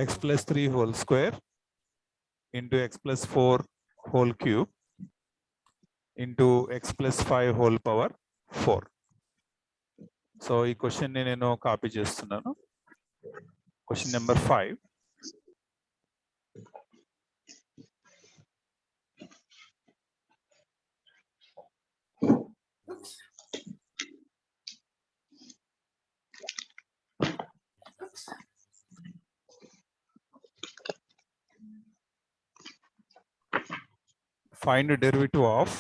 x plus 3 whole square into x plus 4 whole cube into x plus 5 whole power 4. So ఈ question ని నేను copy చేస్తున్నాను. Question number 5. Find the derivative of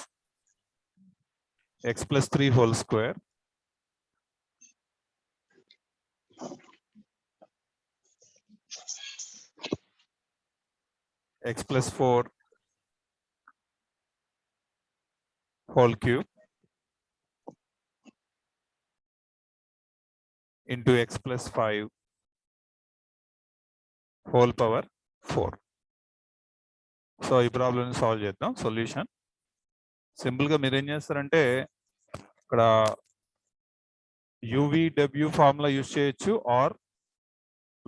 x plus 3 whole square x plus 4 whole cube into x plus 5 whole power 4. So ఈ problem solve చేద్దాం. Solution simple గా మీరు ఏం చేస్తారంటే ఇక్కడ UVW ఫార్ములా యూజ్ చేయొచ్చు ఆర్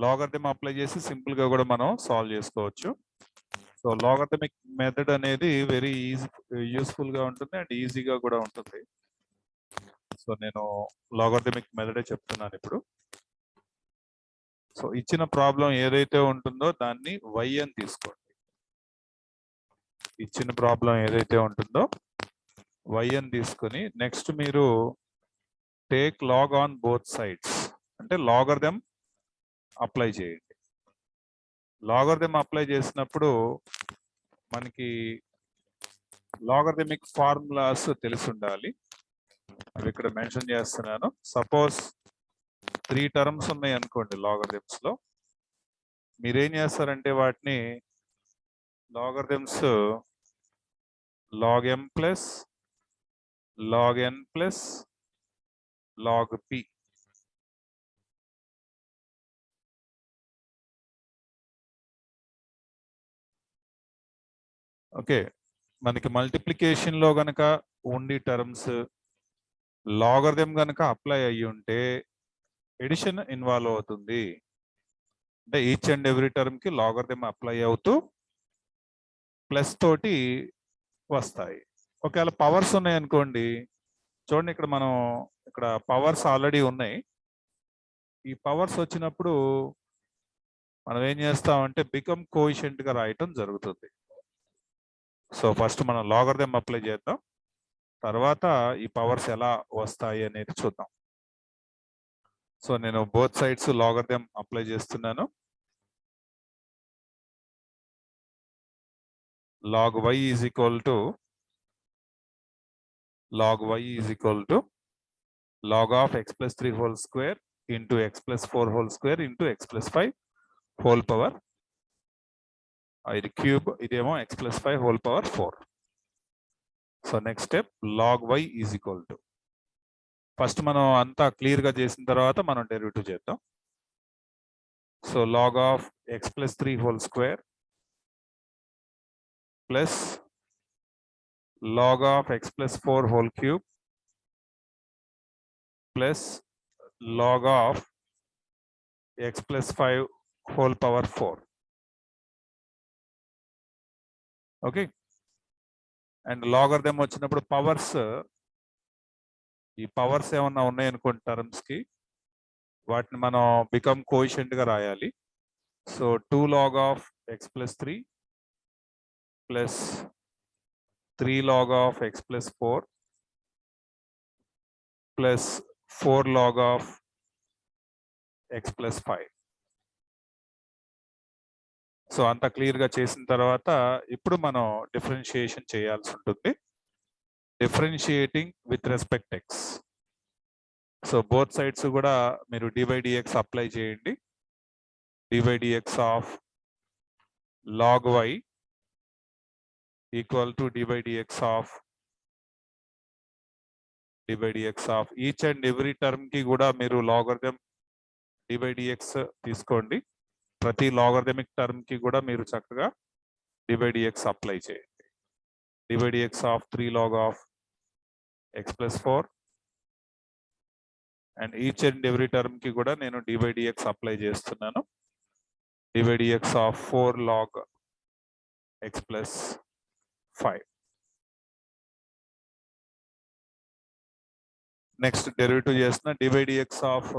లాగరిథం అప్లై చేసి సింపుల్ గా కూడా మనం సాల్వ్ చేసుకోవచ్చు. సో లాగరిథమిక్ మెథడ్ అనేది వెరీ యూస్ఫుల్ గా ఉంటుంది అండ్ ఈజీగా కూడా ఉంటుంది. సో నేను లాగరిథమిక్ మెథడే చెప్తున్నాను ఇప్పుడు. సో ఇచ్చిన ప్రాబ్లం ఏదైతే ఉంటుందో దాన్ని y అని తీసుకోండి. ఇచ్చిన ప్రాబ్లం ఏదైతే ఉంటుందో y అని తీసుకొని నెక్స్ట్ మీరు take log on both sides అంటే లాగరిథం అప్లై చేయండి. లాగరిథం అప్లై చేసినప్పుడు మనకి లాగరిథమిక్ ఫార్ములాస్ తెలిసి ఉండాలి. అవి ఇక్కడ మెన్షన్ చేస్తున్నాను. సపోజ్ 3 టర్మ్స్ ఉన్నాయి అనుకోండి లాగరిథమ్స్ లో. మీరేం చేస్తారంటే వాటిని logarithms log m plus log n plus log p. Okay, మనకి మల్టిప్లికేషన్ లో గనక ఉండి టర్మ్స్ లాగరిథం గనక అప్లై అయ్యి ఉంటే ఎడిషన్ ఇన్వాల్వ్ అవుతుంది. అంటే ఈచ్ అండ్ ఎవ్రీ టర్మ్ కి లాగరిథం అప్లై అవుతూ ప్లస్ తోటి వస్తాయి. ఒకవేళ పవర్స్ ఉన్నాయి అనుకోండి, చూడండి ఇక్కడ మనం ఇక్కడ పవర్స్ ఆల్రెడీ ఉన్నాయి. ఈ పవర్స్ వచ్చినప్పుడు మనం ఏం చేస్తామంటే బికమ్ కోఎఫిషియంట్ గా రాయటం జరుగుతుంది. సో ఫస్ట్ మనం లాగరిథం అప్లై చేద్దాం, తర్వాత ఈ పవర్స్ ఎలా వస్తాయి అనేది చూద్దాం. సో నేను బోత్ సైడ్స్ లాగరిథం అప్లై చేస్తున్నాను. log y is equal to log of x plus 3 whole square into x plus 4 whole square into x plus 5 whole power ఇది cube, ఇదేమో x plus 5 whole power 4. So next step log y is equal to, first మనం అంతా clear గా చేసిన తర్వాత మనం derivative చేద్దాం. So log of x plus 3 whole square plus log of x plus 4 whole cube plus log of x plus 5 whole power 4. Okay, and logarithm వచ్చినప్పుడు powers, ఈ powers ఏమన్నా ఉన్నాయనుకోండి టర్మ్స్ కి, వాటిని మనం బికమ్ కోఎఫిషియంట్ గా రాయాలి. So 2 log of x plus 3 plus 3 log of x plus 4 plus 4 log of x plus 5. So అంత క్లియర్ గా చేసిన తర్వాత ఇప్పుడు మనం డిఫరెన్షియేషన్ చేయాల్సి ఉంటుంది. Differentiating with respect x. So both sides కూడా మీరు d/dx అప్లై చేయండి. d/dx of log y equal to d/dx of each and every term కి కూడా మీరు లాగరిథం d/dx తీసుకోండి. ప్రతి లాగరిథమిక్ టర్మ్ కి కూడా మీరు చక్కగా d/dx అప్లై చేయండి. d/dx of 3 log of x plus 4 and each and every term కి కూడా నేను d/dx అప్లై చేస్తున్నాను. dy dx of 4 log x plus 5. Next derivative చేసిన dy dx of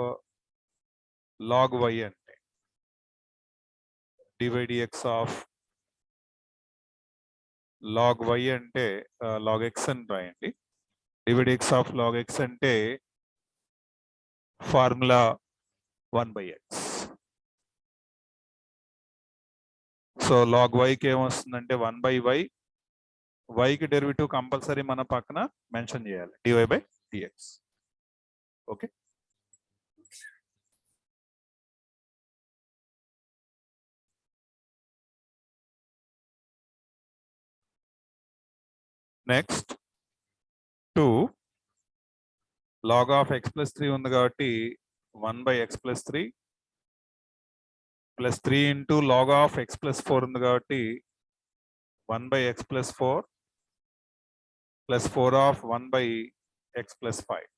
log y అంటే dy dx of log y అంటే log x అని రాయండి. dy dx of log x అంటే formula 1/x. So log y కి ఏమొస్తుందంటే 1/y. y కి derivative compulsory మన పక్కన మెన్షన్ చేయాలి, dy/dx. Okay, next 2 log of x plus 3 ఉంది కాబట్టి 1/x plus 3 plus 3 into log of x plus 4 ఉంది కాబట్టి 1/x plus 4 plus 4 of 1/x plus 5.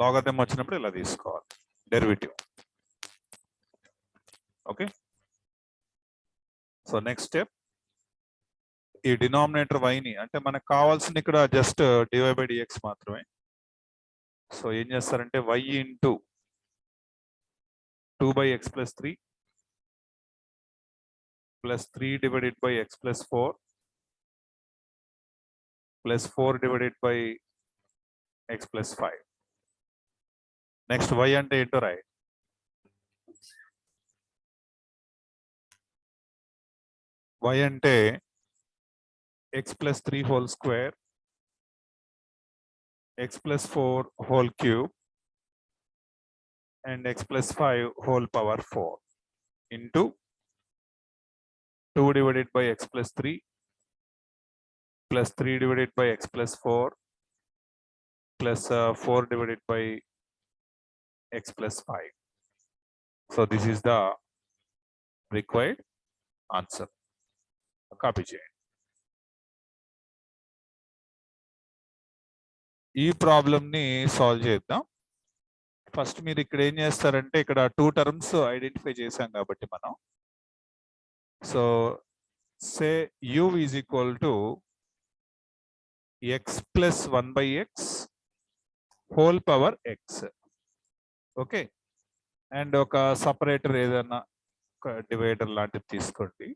Logarithm వచ్చినప్పుడు ఇలా తీసుకోవాలి derivative. Okay, so next step, ఈ డినామినేటర్ వైని అంటే మనకు కావాల్సింది ఇక్కడ జస్ట్ dy/dx మాత్రమే. సో ఏం చేస్తారంటే y into 2/x plus 3 plus 3 divided by x plus 4 plus 4 divided by x plus 5. Next y అంటే ఏంటో రాయి. y అంటే x plus 3 whole square, x plus 4 whole cube and x plus 5 whole power 4 into 2 divided by x plus 3 plus 3 divided by x plus 4 plus 4 divided by x plus 5. So this is the required answer. Copy చేయండి. ఈ problem ని solve చేద్దాం. First మీరు ఇక్కడ ఏం చేస్తారంటే ఇక్కడ 2 terms identify చేశాం కాబట్టి మనం, so say u is equal to x plus 1/x whole power x. Okay, and ఒక సపరేటర్ ఏదైనా ఒక డివైడర్ లాంటిది తీసుకోండి.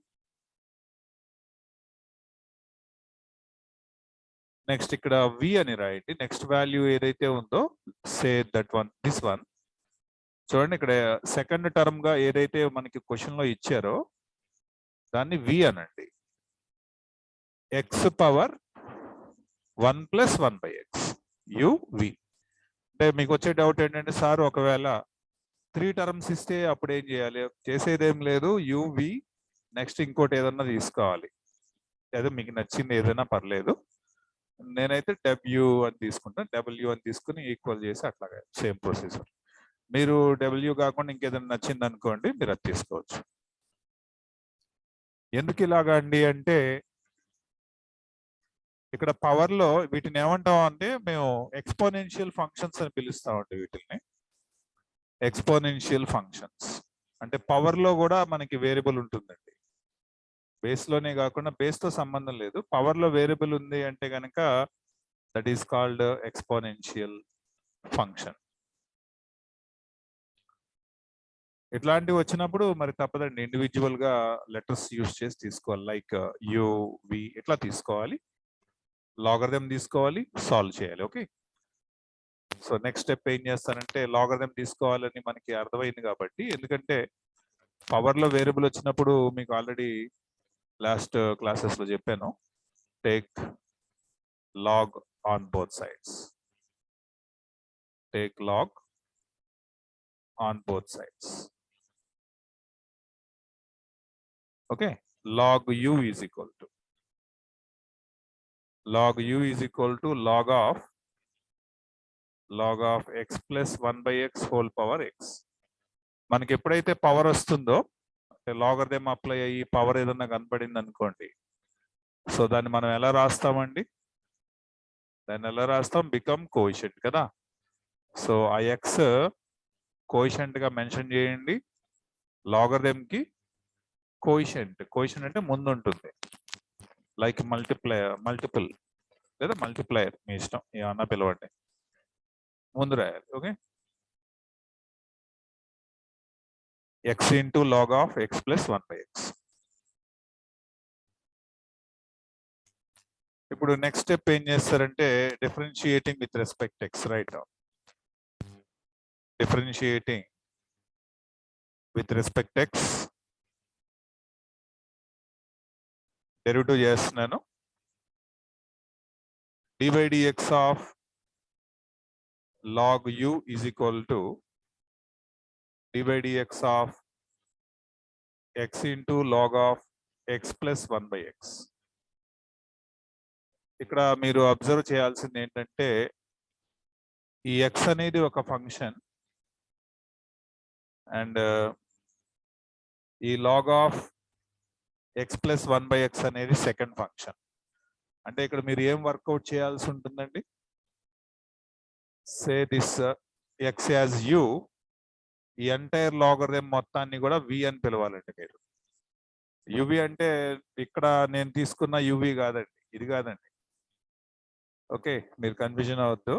నెక్స్ట్ ఇక్కడ v అని రాయండి. నెక్స్ట్ వాల్యూ ఏదైతే ఉందో say that one, this one. చూడండి ఇక్కడ సెకండ్ టర్మ్ గా ఏదైతే మనకి క్వశ్చన్ లో ఇచ్చారో దాన్ని v అనండి. x power 1 plus 1/x uv. అంటే మీకు వచ్చే డౌట్ ఏంటంటే సార్ ఒకవేళ 3 టర్మ్స్ ఇస్తే అప్పుడు ఏం చేయాలి? చేసేదేం లేదు, uv నెక్స్ట్ ఇంకోటి ఏదన్నా తీసుకోవాలి. ఏదో మీకు నచ్చింది ఏదైనా పర్లేదు. నేనైతే w అని తీసుకుంటాను. w అని తీసుకుని ఈక్వల్ చేసి అట్లాగే సేమ్ ప్రొసీజర్. మీరు w కాకుండా ఇంకేదైనా నచ్చింది అనుకోండి, మీరు అది తీసుకోవచ్చు. ఎందుకు ఇలాగా అండి అంటే ఇక్కడ పవర్ లో వీటిని ఏమంటాం అంటే మేము ఎక్స్పోనెన్షియల్ ఫంక్షన్స్ అని పిలుస్తామండి. వీటిని ఎక్స్పోనెన్షియల్ ఫంక్షన్స్ అంటే పవర్ లో కూడా మనకి వేరియబుల్ ఉంటుందండి. బేస్ లోనే కాకుండా బేస్ తో సంబంధం లేదు, పవర్ లో వేరియబుల్ ఉంది అంటే కనుక that is called exponential function. ఇట్లాంటివి వచ్చినప్పుడు మరి తప్పదండి, ఇండివిజువల్ గా లెటర్స్ యూస్ చేసి తీసుకోవాలి. లైక్ యు, వి ఇట్లా తీసుకోవాలి, లాగరిథం తీసుకోవాలి, సాల్వ్ చేయాలి. ఓకే, సో నెక్స్ట్ స్టెప్ ఏం చేస్తానంటే లాగరిథం తీసుకోవాలని మనకి అర్థమైంది కాబట్టి, ఎందుకంటే పవర్ లో వేరియబుల్ వచ్చినప్పుడు మీకు ఆల్రెడీ లాస్ట్ క్లాసెస్ లో చెప్పాను, take log on both sides. Take log on both sides. Okay, log u is equal to log of x plus 1/x whole power x. మనకి ఎప్పుడైతే పవర్ వస్తుందో లాగరిథం అప్లై అయ్యి power ఏదన్నా కనపడింది అనుకోండి, so దాన్ని మనం ఎలా రాస్తామండి? దాన్ని ఎలా రాస్తాం? బికమ్ కోఎఫిషియంట్ కదా. సో ఆ x కోఎఫిషియంట్ గా మెన్షన్ చేయండి. లాగరిథంకి కోఎఫిషియంట్ అంటే ముందు ఉంటుంది, లైక్ మల్టిపుల్ లేదా మల్టిప్లయర్, మీ ఇష్టం ఏమన్నా పిలవండి, ముందు రాయాలి. Okay, x into log of x plus 1/x. ఇప్పుడు నెక్స్ట్ స్టెప్ ఏం చేస్తారంటే differentiating with respect x, right? Differentiating with respect x, derivative చేస్తున్నాను. d by dx of log u is equal to d by dx of x into log of x plus 1/x. ఇక్కడ మీరు observe చేయాల్సింది ఏంటంటే ఈ x అనేది ఒక function and ఈ log of x plus 1/x అనేది సెకండ్ ఫంక్షన్. అంటే ఇక్కడ మీరు ఏం వర్కౌట్ చేయాల్సి ఉంటుందండి? Say this x as u, ఈ ఎంటైర్ లాగరిథం మొత్తాన్ని కూడా v అని పిలవాలండి మీరు. uv అంటే ఇక్కడ నేను తీసుకున్న uv కాదండి, ఇది కాదండి. ఓకే, మీరు కన్ఫ్యూజన్ అవ్వద్దు,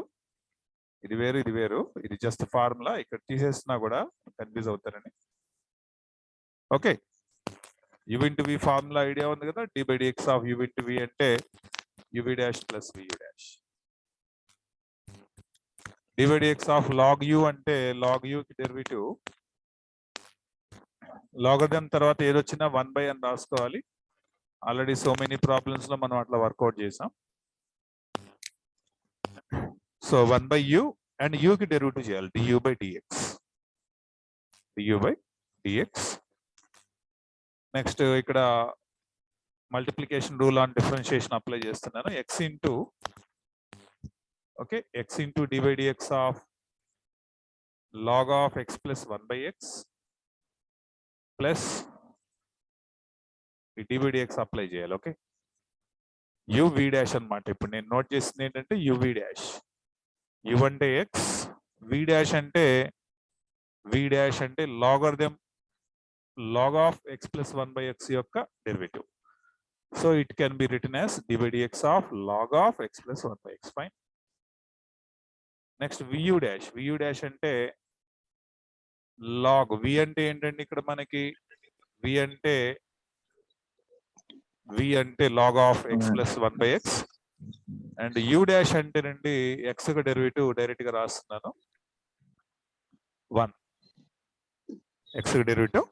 ఇది వేరు ఇది వేరు, ఇది జస్ట్ ఫార్ములా. ఇక్కడ తీసేసినా కూడా కన్ఫ్యూజ్ అవుతారని. Okay, u into v formula idea ఉంది కదా, d by dx of u into v అంటే uv dash plus vu dash. d by dx of log u అంటే log u కి డెరివేటివ్ లాగరిథం తర్వాత ఏదొచ్చినా 1 by అని రాసుకోవాలి. ఆల్రెడీ సో మెనీ ప్రాబ్లమ్స్ లో మనం అట్లా వర్కౌట్ చేసాం. So 1 by u and u కి డెరివేటివ్ చేయాలి, du by dx. du by dx. Next ఇక్కడ multiplication rule on differentiation apply చేస్తున్నాను. x into okay x into d by dx of log of x plus 1/x plus ఈ d by dx apply చేయాలి. Okay, uv dash అన్నమాట. ఇప్పుడు నేను note చేసింది ఏంటంటే uv dash. u అంటే x, v dash అంటే logarithm log of x plus 1/x యొక్క derivative. So it can be written as d by dx of log of x plus 1/x. Fine. Next vu dash అంటే log, v అంటే ఏంటండి ఇక్కడ మనకి, v అంటే log of x plus 1/x and u dash అంటేనండి x కి derivative direct గా రాస్తున్నాను 1, x కి derivative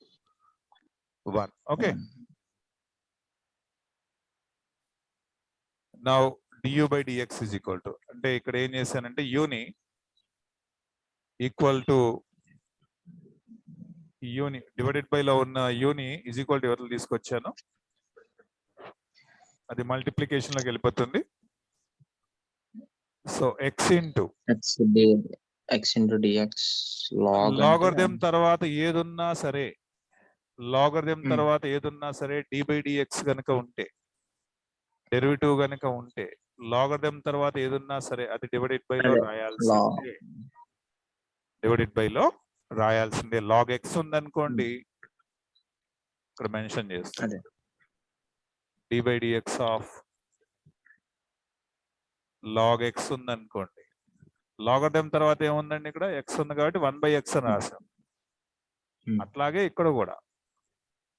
1. Okay, now du by dx is equal to, అంటే ఇక్కడ ఏం చేశానంటే u ని ఈక్వల్ టు u ని డివైడెడ్ బై లో ఉన్న u ని ఈజ్ ఈక్వల్ టు ఎవరు తీసుకొచ్చాను, అది మల్టిప్లికేషన్ లోకి వెళ్ళిపోతుంది. So x into dx logarithm తర్వాత ఏదున్నా సరే, d by dx గనుక ఉంటే, డెరివేటివ్ గనుక ఉంటే, లాగరిథం తర్వాత ఏదున్నా సరే అది డివైడెడ్ బై లో రాయాల్సిందే. log x ఉందనుకోండి, ఇక్కడ మెన్షన్ చేస్తాను d by dx of log x ఉందనుకోండి, లాగరిథం తర్వాత ఏముందండి ఇక్కడ x ఉంది కాబట్టి 1/x అని రాసాం. అట్లాగే ఇక్కడ కూడా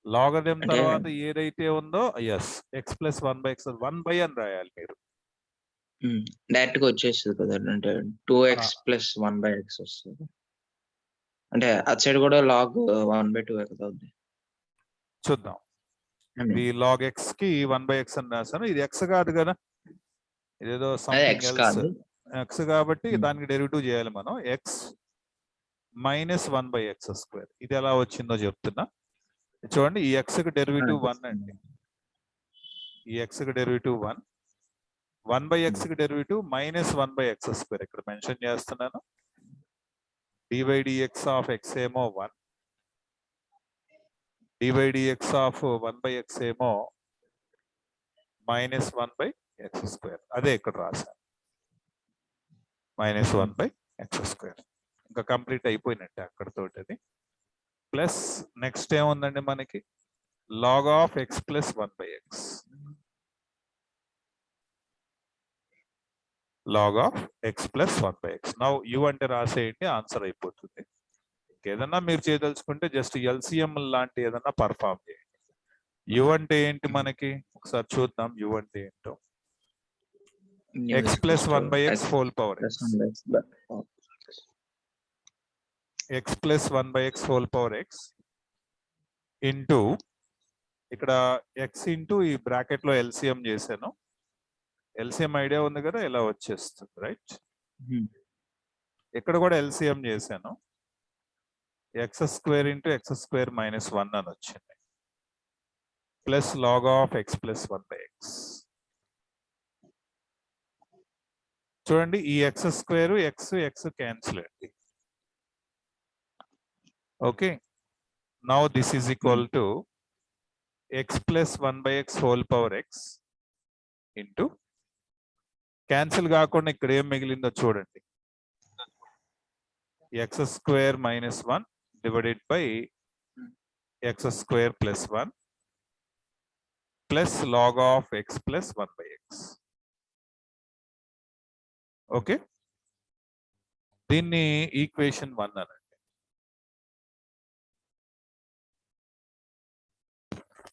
లాగరిథం తర్వాత ఏదైతే ఉందో x plus 1/x 1 అని రాయాలి మీరు. డైరెక్ట్ గా వచ్చేస్తుంది కదా, అంటే 2x plus 1/x వస్తుంది. అంటే అటు సైడ్ కూడా log 1/2 కదా. చూద్దాం, ఈ log x కి 1/x అని రాసాను. ఇది x కాదు కదా, ఇదేదో సంథింగ్ ఎల్స్. x కాబట్టి దానికి డెరివేటివ్ చేయాలి మనం, x మైనస్ 1/x². ఇది ఎలా వచ్చిందో చెప్తున్నా చూడండి. ఈ x కి డెరివేటివ్ 1 అండి, ఈ x కి డెరివేటివ్ 1, 1/x కి డెరివేటివ్ మైనస్ 1/x². ఇక్కడ మెన్షన్ చేస్తున్నాను. d by dx of x ఏమో 1, d by dx of 1/x ఏమో మైనస్ 1/x². అదే ఇక్కడ రాశాను, మైనస్ 1/x². ఇంకా కంప్లీట్ అయిపోయినట్టే అక్కడతోటి. అది ప్లస్ నెక్స్ట్ ఏముందండి మనకి log of x plus 1 by x. Log of x plus 1 by x. Now u అంటే రాసేయండి, ఆన్సర్ అయిపోతుంది. ఏదన్నా మీరు చేయదలుచుకుంటే జస్ట్ ఎల్సిఎం లాంటి ఏదన్నా పర్ఫామ్ చేయండి. u అంటే ఏంటి మనకి ఒకసారి చూద్దాం. u అంటే ఏంటో x plus 1 by x whole power x. x plus 1 by x whole power x into ఇక్కడ x ఇంటూ ఈ బ్రాకెట్ లో ఎల్సిఎం చేశాను. ఎల్సిఎం ఐడియా ఉంది కదా, ఇలా వచ్చేస్తుంది రైట్. ఇక్కడ కూడా ఎల్సిఎం చేశాను. X square into x square minus 1 అని వచ్చింది. Plus log of x plus 1 by x. చూడండి ఈ x square x x cancel అండి. Okay, now this is equal to x plus 1 by x whole power x into cancel కాకుండా ఇక్కడ ఏం మిగిలిందో చూడండి. X square minus 1 divided by x square plus 1 plus log of x plus 1 by x. Okay, దీన్ని equation 1 అనండి.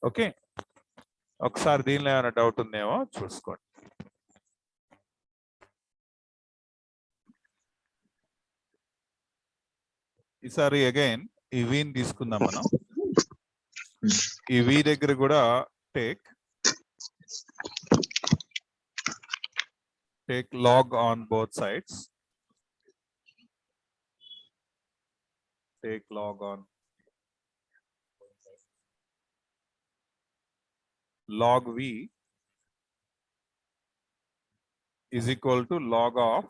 Okay, ఒకసారి దీనిలో ఏమైనా డౌట్ ఉందేమో చూసుకోండి. ఈసారి అగైన్ ఈ వీని తీసుకుందాం మనం. ఈ వి దగ్గర కూడా take log on both sides. Take log on log v is equal to log of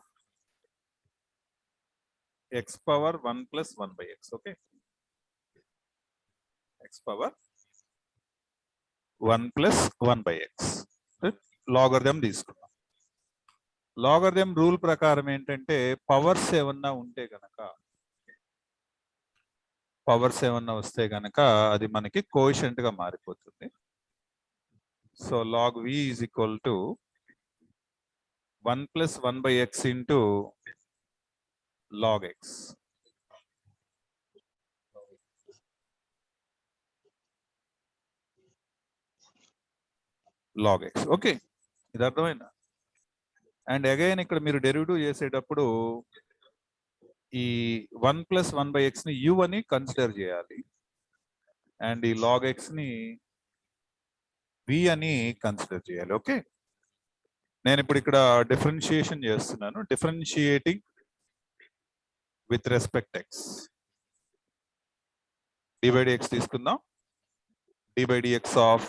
x power 1 plus 1 by x. Okay, x power 1 plus 1 by x. Logarithm తీసుకున్నాం. లాగరిథం రూల్ ప్రకారం ఏంటంటే పవర్స్ ఏమన్నా ఉంటే గనక, powers ఏమన్నా వస్తే గనక అది మనకి కోఎఫిషియంట్ గా మారిపోతుంది. So log v is equal to 1 plus 1 by x into log x. Log x. Okay, ఇది అర్థమైందా? అండ్ అగైన్ ఇక్కడ మీరు డెరివేటివ్ చేసేటప్పుడు ఈ 1 plus 1 by x ని u అని కన్సిడర్ చేయాలి అండ్ ఈ log x ని v అని కన్సిడర్ చేయాలి. ఓకే, నేను ఇప్పుడు ఇక్కడ డిఫరెన్షియేషన్ చేస్తున్నాను. Differentiating with respect x. d by dx తీసుకుందాం. d by dx of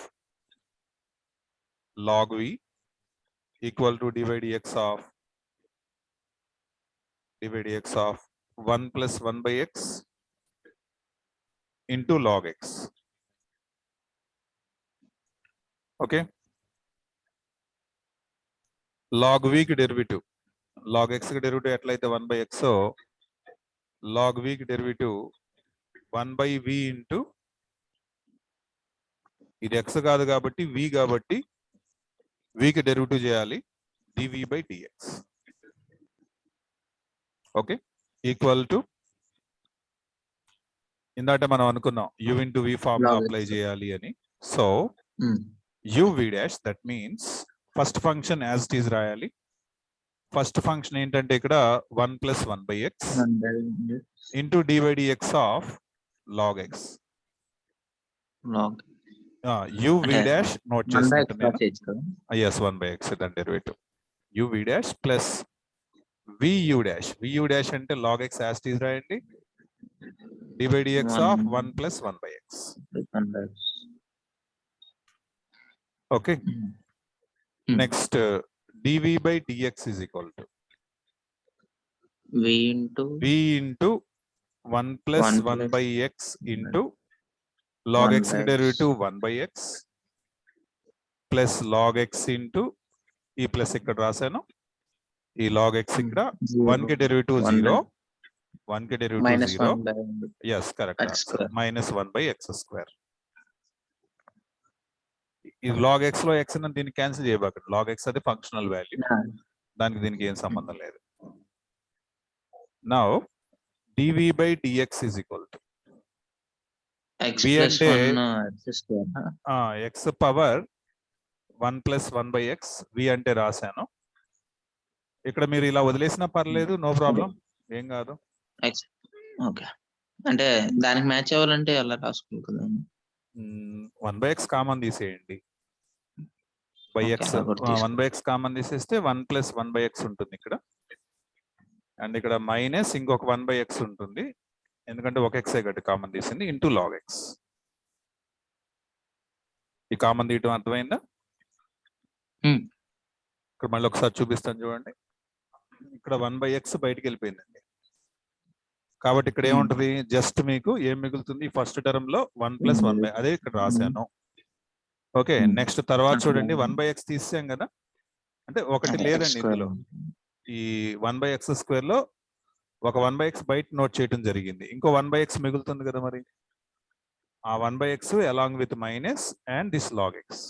log v equal to d by dx of 1 plus 1 by x into log x. Okay, log v కి derivative, log x కి derivative ఎట్లయితే 1 by x log v కి derivative 1 by v into ఇది x కాదు కాబట్టి v కాబట్టి v కి derivative చేయాలి dv by dx. Okay, equal to ఇందాక మనం అనుకున్నాం u into v formula apply చేయాలి అని. So u v dash, that means first function as it is రాయాలి. ఫస్ట్ ఫంక్షన్ ఏంటంటే ఇక్కడ 1 plus 1 by x into d by dx of log x. u v dash note చేసుకుంటున్నాను. yes, 1 by x దాని derivative u v dash plus v u dash. v u dash అంటే log x as it is రాయండి. d by dx of 1 plus 1 by x. Okay, next dv by dx is equal to v into 1 plus 1 by x into log x derivative 1 by x plus log x into ఈ plus ఇక్కడ రాశాను. ఈ log x ఇక్కడ 1 కి derivative 0 1 కి derivative minus 0. 1 by S, correct x answer. Square. -1 by x square. ఈ log x లో x అని దీన్ని క్యాన్సిల్ చేయబాకండి. లాగ్ ఎక్స్ అది ఫంక్షనల్ వాల్యూ, దానికి దీనికి ఏం సంబంధం లేదు. Now dv by dx is equal to x v plus అంటే 1 x square. X power 1 plus 1 by x, v అంటే రాశాను. ఇక్కడ మీరు ఇలా వదిలేసినా పర్లేదు, నో ప్రాబ్లం, ఏం కాదు. X okay. అంటే దానికి మ్యాచ్ అవ్వాలంటే ఎలా రాసుకోవాలి కదా? 1 బై ఎక్స్ కామన్ తీసేయండి. బై ఓకే, ఎక్స్ అలా కూడా 1 బై ఎక్స్ కామన్ తీసేస్తే 1 ప్లస్ 1 బై ఎక్స్ ఉంటుంది ఇక్కడ. అండ్ ఇక్కడ మైనస్ ఇంకొక 1 బై ఎక్స్ ఉంటుంది, ఎందుకంటే ఒక ఎక్స్ గట్టి కామన్ తీసింది, ఇంటూ లాగ్ ఎక్స్. ఈ కామన్ తీయటం అర్థమైందా? ఇక్కడ మళ్ళీ ఒకసారి చూపిస్తాను చూడండి. ఇక్కడ 1 బై ఎక్స్ బయటికి వెళ్ళిపోయిందండి, కాబట్టి ఇక్కడ ఏముంటుంది, జస్ట్ మీకు ఏం మిగులుతుంది, ఫస్ట్ టర్మ్ లో 1 ప్లస్ 1 బై, అదే ఇక్కడ రాశాను. ఓకే, నెక్స్ట్ తర్వాత చూడండి 1 బై ఎక్స్ తీసాం కదా, అంటే ఒకటి లేదండి ఇందులో. ఈ 1 బై ఎక్స్ స్క్వేర్ లో ఒక 1 బై ఎక్స్ బయట నోట్ చేయడం జరిగింది, ఇంకో 1 బై ఎక్స్ మిగులుతుంది కదా, మరి ఆ 1 by x along with minus and this log x.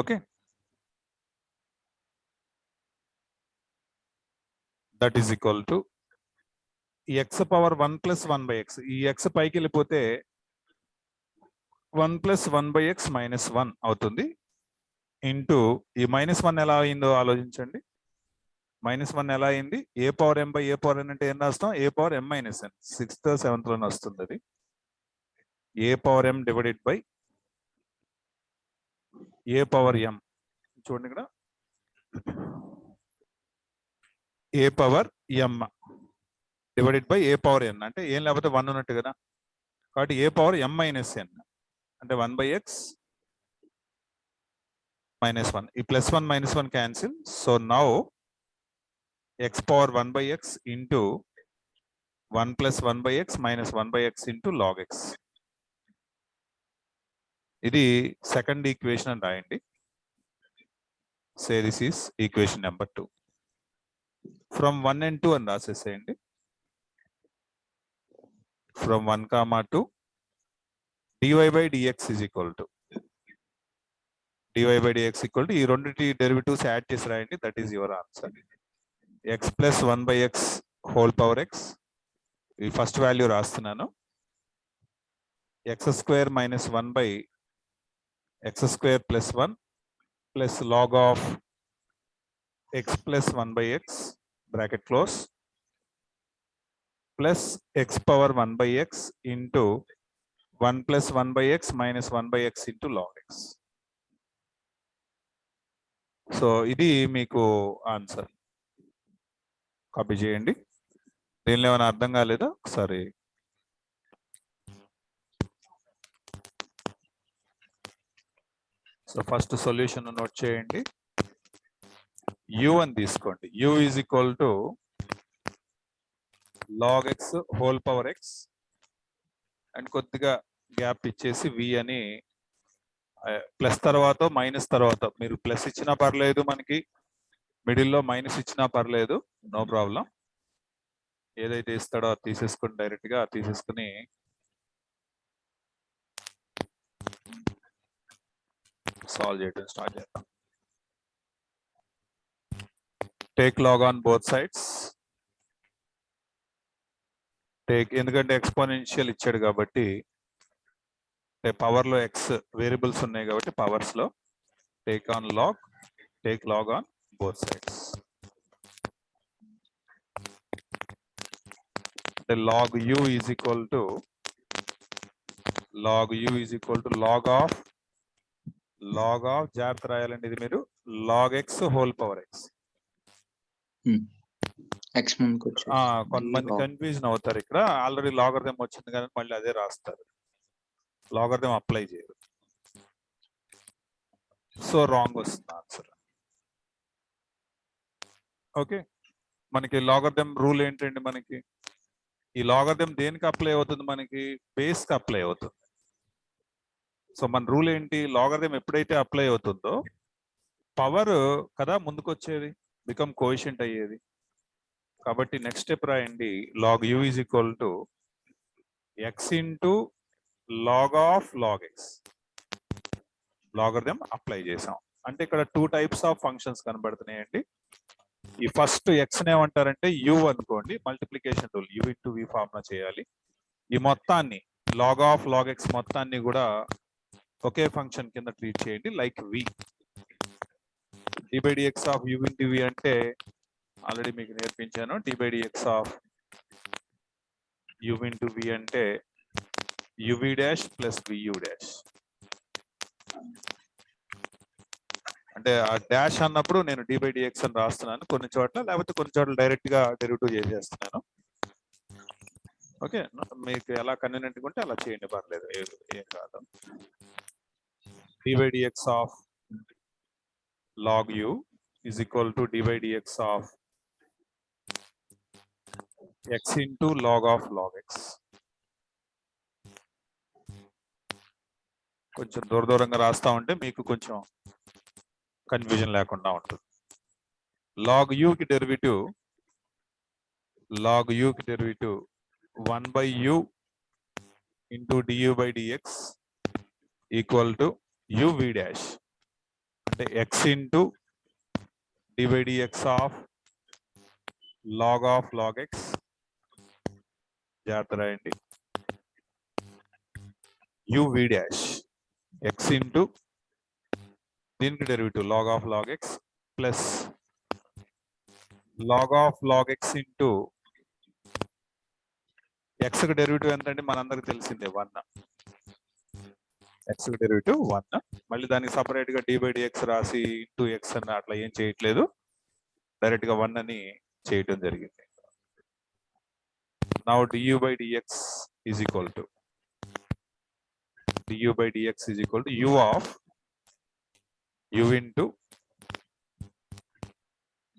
Okay, that is equal to x power 1 plus 1 by x, ఈ ఎక్స్ పైకి వెళ్ళిపోతే 1 ప్లస్ 1 బై ఎక్స్ మైనస్ 1 అవుతుంది, ఇంటూ ఈ -1 ఎలా అయిందో ఆలోచించండి. -1 ఎలా అయింది, a power m by a power n అంటే ఏం రాస్తాం, ఏ పవర్ ఎం మైనస్ ఎన్, 6th 7th లోనే వస్తుంది అది. A power m divided by a power m, చూడండి ఇక్కడ a power m divided by a power n, అంటే ఏం లేకపోతే 1 ఉన్నట్టు కదా, కాబట్టి ఏ పవర్ ఎం మైనస్ ఎన్ అంటే 1 బై ఎక్స్ -1. ఈ +1 -1 cancel, so now x power 1 by x into 1 plus 1 by x minus 1 by x into log x. ఇది సెకండ్ ఈక్వేషన్ అని రాయండి. Say this is equation number 2. From 1 and 2 అని రాసేసేయండి. From 1, 2 dy by dx is equal to dy by dx equal to ఈ రెండింటి derivatives add చేసి రాయండి, that is your answer. x plus 1 by x whole power x, ఈ first value రాస్తున్నాను, x square minus 1 by x square plus 1 plus log of x plus 1 by x bracket close plus x power 1 by x into 1 plus 1 by x minus 1 by x into log x. So ఇది మీకు answer. Copy చేయండి. దీనిలో ఏమైనా అర్థం కాలేదా ఒకసారి? So first solution note చేయండి. u అని తీసుకోండి. u is equal to log x whole power x and కొద్దిగా గ్యాప్ ఇచ్చేసి v అని, ప్లస్ తర్వాత మైనస్ తర్వాత, మీరు ప్లస్ ఇచ్చినా పర్లేదు, మనకి మిడిల్లో మైనస్ ఇచ్చినా పర్లేదు, నో ప్రాబ్లం. ఏదైతే ఇస్తాడో అది తీసేసుకుని డైరెక్ట్ గా తీసేసుకుని సాల్వ్ చేయడం స్టార్ట్ చేద్దాం. Take log on both sides. Take, ఎందుకంటే ఎక్స్పోనెన్షియల్ ఇచ్చాడు కాబట్టి, పవర్ లో ఎక్స్ వేరియబుల్స్ ఉన్నాయి కాబట్టి పవర్స్ లో take log on both sides. log u is equal to log of జాగ్రత్త రాయాలండి ఇది మీరు, log x whole power x. కొంతమంది కన్ఫ్యూజన్ అవుతారు ఇక్కడ, ఆల్రెడీ లాగరిథం వచ్చింది కానీ మళ్ళీ అదే రాస్తారు, లాగరిథం అప్లై చేయరు, సో రాంగ్ వస్తుంది ఆన్సర్. ఓకే, మనకి లాగరిథం రూల్ ఏంటండి, మనకి ఈ లాగరిథం దేనికి అప్లై అవుతుంది, మనకి బేస్ కి అప్లై అవుతుంది. సో మన రూల్ ఏంటి, లాగరిథం ఎప్పుడైతే అప్లై అవుతుందో పవర్ కదా ముందుకు వచ్చేది, బికమ్ కోఎఫిషియంట్ అయ్యేది. కాబట్టి నెక్స్ట్ స్టెప్ రాయండి, log u is equal to x into log of log x. Logarithm apply చేసాం అంటే ఇక్కడ 2 టైప్స్ ఆఫ్ ఫంక్షన్స్ కనబడుతున్నాయండి. ఈ ఫస్ట్ ఎక్స్ ఏమంటారంటే u అనుకోండి, multiplication rule u into v formula చేయాలి. ఈ మొత్తాన్ని లాగ్ ఆఫ్ లాగ్ ఎక్స్ మొత్తాన్ని కూడా ఒకే ఫంక్షన్ కింద ట్రీట్ చేయండి, like v. d/dx of u into v అంటే ఆల్రెడీ మీకు నేర్పించాను. d/dx of u into v అంటే uv dash plus vu dash. అంటే ఆ డాష్ అన్నప్పుడు నేను d/dx అని రాస్తున్నాను కొన్ని చోట్ల, లేకపోతే కొన్ని చోట్ల డైరెక్ట్ గా డెరివేటివ్ చేసేస్తున్నాను. ఓకే, మీకు ఎలా కన్వీనియంట్ గా ఉంటే అలా చేయండి, పర్లేదు, ఏం కాదు. d/dx of log u is equal to d/dx of x into log of log x. కొంచెం దూరంగా రాస్తా ఉంటే మీకు కొంచెం కన్ఫ్యూజన్ లేకుండా ఉంటుంది. log u కి derivative 1 by u into du/dx equal to uv dash అంటే x into d/dx of log x. జాగ్రత్త రాయండి, uv dash x into దీనికి derivative log x plus log x into x కి డెరివేటివ్ ఎంత అండి, మనందరికి తెలిసిందే 1. x కి డెరివేటివ్ 1. మళ్ళీ దానికి సపరేట్ గా d/dx రాసి ఇంటూ x అన్న అట్లా ఏం చేయట్లేదు, డైరెక్ట్ గా 1 అని చేయటం జరిగింది. Now du/dx is equal to u of u into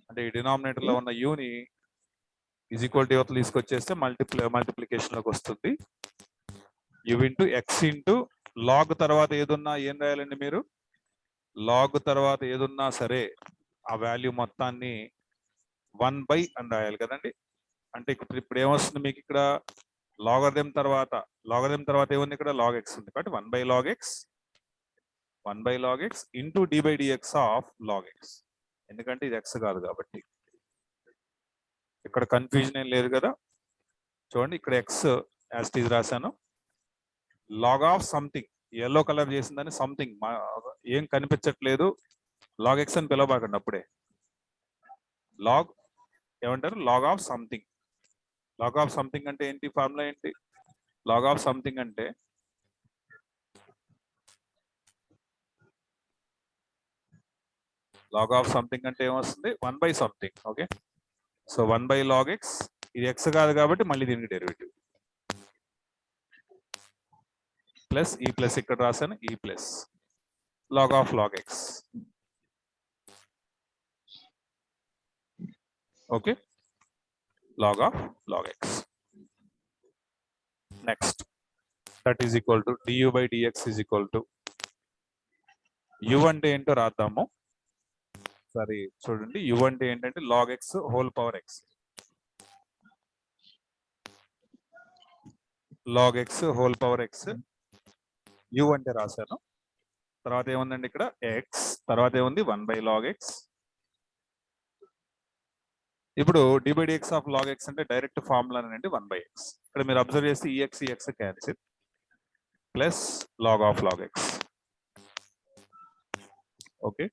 అంటే ఈ డినామినేటర్ లో ఉన్న u ని ఈజ్ ఈక్వల్ టు యువతలు తీసుకొచ్చేస్తే మల్టిప్లికేషన్ లోకి వస్తుంది. u into x into log తర్వాత ఏదున్నా ఏం రాయాలండి మీరు, log తర్వాత ఏదున్నా సరే ఆ వాల్యూ మొత్తాన్ని 1 by అని రాయాలి కదండి. అంటే ఇప్పుడు ఏమొస్తుంది మీకు ఇక్కడ, లాగరిథం తర్వాత ఏముంది ఇక్కడ, log x ఉంది కాబట్టి 1 by log x into d/dx of log x. ఎందుకంటే ఇది x కాదు కాబట్టి. ఇక్కడ కన్ఫ్యూజన్ ఏం లేదు కదా, చూడండి ఇక్కడ x యాజ్ ఇట్ ఈజ్ రాశాను. Log of something yellow colour చేసిందని సంథింగ్ ఏం కనిపించట్లేదు, log x అని పిలవబాకండి అప్పుడే. లాగ్ ఏమంటారు, log of something. Log of something అంటే ఏంటి, ఫార్ములా ఏంటి, లాగ్ ఆఫ్ సంథింగ్ అంటే ఏమొస్తుంది, 1 by something. Okay, so 1 by log x, ఇది x కాదు కాబట్టి మళ్ళీ దీనికి డెరివేటివ్ ప్లస్ ఈ ప్లస్ ఇక్కడ రాశాను, ఈ plus log of log x. Okay, log of log x. Next that is equal to du/dx is equal to u అంటే ఏంటో రాద్దాము. సరే చూడండి, u అంటే ఏంటంటే log x whole power x. log x whole power x, u అంటే రాశాను. తర్వాత ఏముందండి ఇక్కడ x, తర్వాత ఏముంది 1 by log x. ఇప్పుడు d/dx ఆఫ్ log x అంటే డైరెక్ట్ ఫార్ములా అండి 1 by x. ఇక్కడ మీరు అబ్జర్వ్ చేస్తే ఈ x cancel plus log of log x. Okay,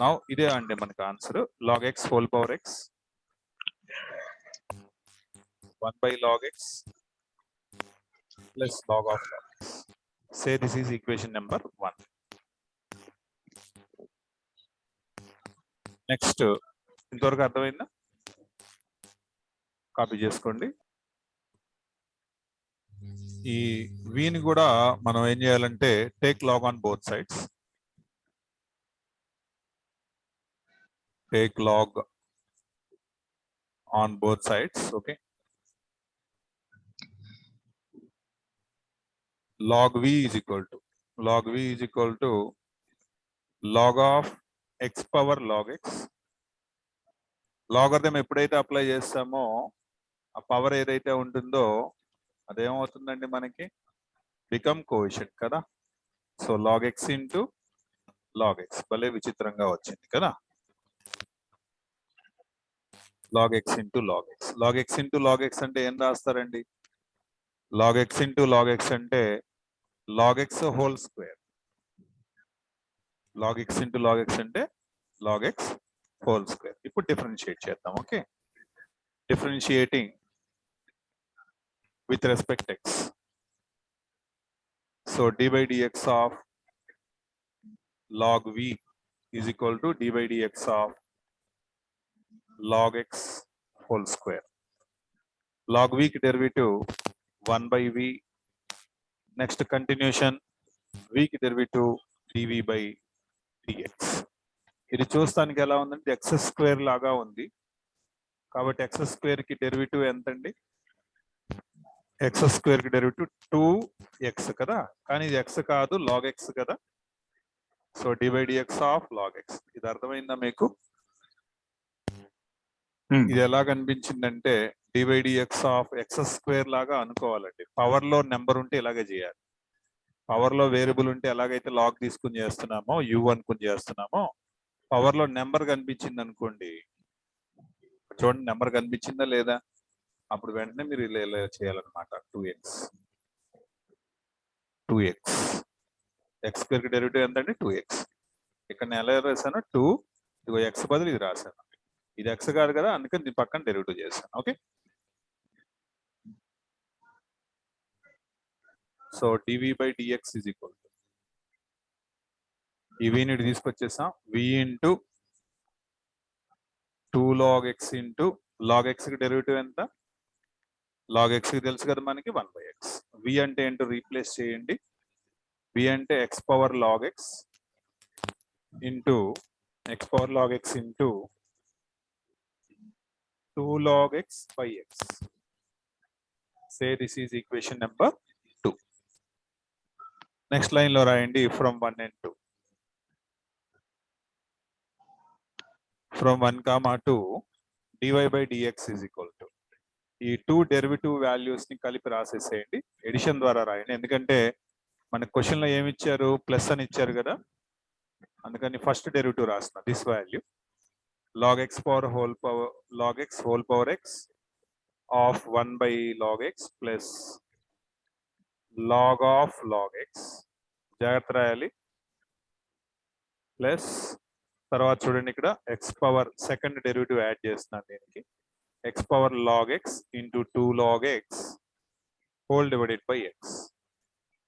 now ఇదే అండి మనకి answer, log x whole power x 1 by log x plus log of log x. Say this is equation number 1. Next ఇంతవరకు అర్థమైందా, copy చేసుకోండి. ఈ వీని కూడా మనం ఏం చేయాలంటే take log on both sides. Take log on both sides. Okay, log v is equal to log of x power log x logarithm ఎప్పుడైతే అప్లై చేస్తామో ఆ పవర్ ఏదైతే ఉంటుందో అదేమవుతుందండి మనకి బికమ్ కోఎఫిషియంట్ కదా. So log x into log x భలే విచిత్రంగా వచ్చింది కదా. Log x into log x, log x into log x అంటే ఏం రాస్తారండి? Log x into log x అంటే log x whole square. Log x into log x అంటే లాగ్ ఎక్స్ హోల్ స్క్వేర్. ఇప్పుడు డిఫరెన్షియేట్ చేద్దాం. Okay, differentiating with respect x. So d by dx of log v is equal to d by dx of log x whole square. Log v ki derivative 1 by v. Next continuation v ki derivative dv by dx. ఇది చూస్తానికి ఎలా ఉందంటే X square లాగా ఉంది కాబట్టి X square కి derivative ఎంత అండి? ఎక్స్ స్క్వేర్ కి డెరివేటివ్ 2x కదా, కానీ ఇది x కాదు log x కదా. So dy dx of log x. ఇది అర్థమైందా మీకు? ఇది ఎలా కనిపించిందంటే dy dx of x square లాగా అనుకోవాలండి. పవర్ లో నెంబర్ ఉంటే ఇలాగే చేయాలి. పవర్ లో వేరియబుల్ ఉంటే ఎలాగైతే లాగ్ తీసుకుని చేస్తున్నామో u అనుకుని చేస్తున్నామో, పవర్ లో నెంబర్ కనిపించింది అనుకోండి, చూడండి నెంబర్ కనిపించిందా లేదా, అప్పుడు వెంటనే మీరు ఇలా చేయాలన్నమాట. 2x ఎక్స్ స్క్వేర్ కి డెరివేటివ్ ఎంత అండి? 2x. ఇక్కడ నేను ఎలా రాశాను? 2, ఇదిగో ఎక్స్ బదులు ఇది రాశాను. ఇది ఎక్స్ కాదు కదా, అందుకని దీని పక్కన డెరివేటివ్ చేశాను. Okay, so dv by dx is equal to ఈ v ని తీసుకొచ్చేసాం. v into 2 log x into log x కి డెరివేటివ్ ఎంత? log x కి తెలుసు కదా మనకి 1 by x. v అంటే ఏంటో రీప్లేస్ చేయండి. v అంటే x power log x into x power log x into 2 log x by x. Say this is equation number 2. Next line లో రాయండి from 1 and 2. From 1, 2 dy by dx is equal to ఈ 2 derivative values ని కలిపి రాసేసేయండి. Edition ద్వారా రాయండి, ఎందుకంటే మన question లో ఏమి ఇచ్చారు? ప్లస్ అని ఇచ్చారు కదా, అందుకని ఫస్ట్ డెరివేటివ్ రాస్తున్నా. This value log x power whole power log x whole power x of 1 by log x plus log of log x. జాగ్రత్త రాయాలి. ప్లస్ తర్వాత చూడండి ఇక్కడ x power second derivative add చేస్తున్నాను దీనికి, x power log x into 2 log x whole divided by x.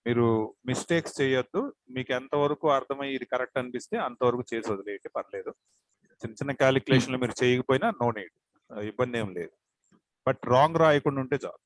మీరు mistakes చేయొద్దు. మీకు ఎంతవరకు అర్థమయ్యి ఇది కరెక్ట్ అనిపిస్తే అంతవరకు చేసి వదిలేయండి, పర్లేదు. చిన్న చిన్న క్యాలిక్యులేషన్లు మీరు చేయకపోయినా నో నీడ్, ఇబ్బంది ఏం లేదు. బట్ రాంగ్ రాయకుండా ఉంటే చాలు.